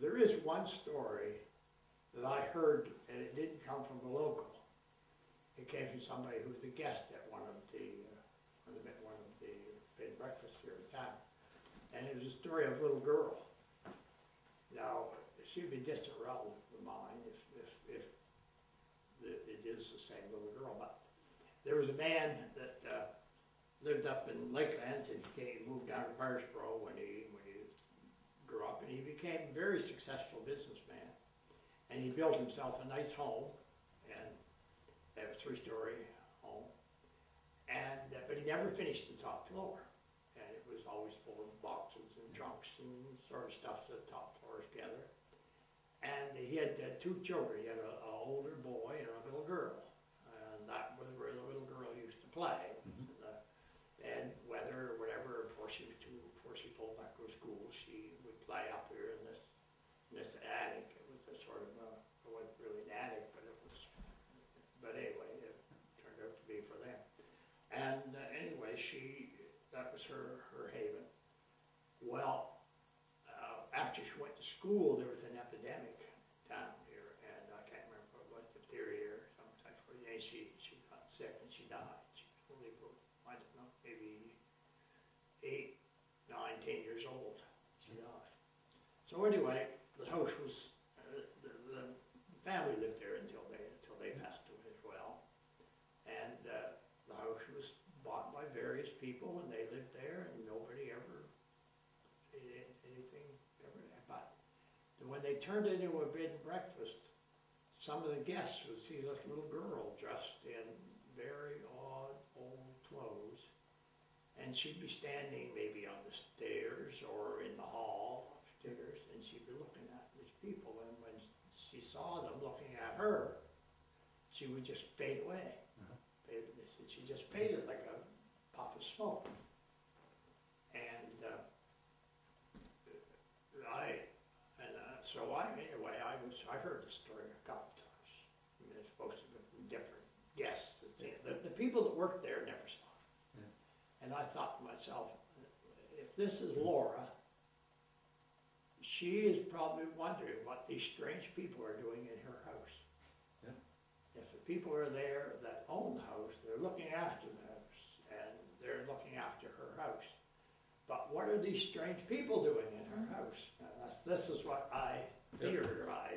There is one story that I heard, and it didn't come from a local. It came from somebody who was a guest at one of the bed and breakfasts here in town. And it was a story of a little girl. Now, she'd be a distant relative of mine if it is the same little girl. But there was a man that lived up in Lakelands, and he moved down to Parrsboro when he grew up, and he became a very successful businessman. And he built himself a nice home, and they have a 3-story home. And but he never finished the top floor, and it was always full of boxes and trunks and sort of stuff that the top floors together. And he had 2 children. He had an older boy and a little girl, and that was where the little girl used to play. And whether or whatever, before she pulled back to school, she would play up here in this attic. It was a sort of it wasn't really an attic, but it was. But anyway, it turned out to be for them. And anyway, that was her haven. Well, after she went to school, there was an epidemic down here, and I can't remember what it was, diphtheria or some type of thing. She got sick and she died. She was only, I don't know, maybe 8, 9, 10 years old. She died. So anyway, the house was, the family lived there until they passed away as well. And the house was bought by various people, and they lived there, and nobody ever did anything ever. But when they turned it into a bed and breakfast, some of the guests would see this little girl dressed in very odd old clothes, and she'd be standing maybe on the stairs or in the hall upstairs, and she'd be looking at these people, and when she saw them looking at her, she would just fade away. She just faded like a puff of smoke. And I heard the story a couple times. I mean, it's supposed to be from different guests. The people that worked there never saw it. Yeah. And I thought to myself, if this is Laura, she is probably wondering what these strange people are doing in her house. Yeah. If the people are there that own the house, they're looking after the house, and they're looking after her house. But what are these strange people doing in her house? This is what I theorized.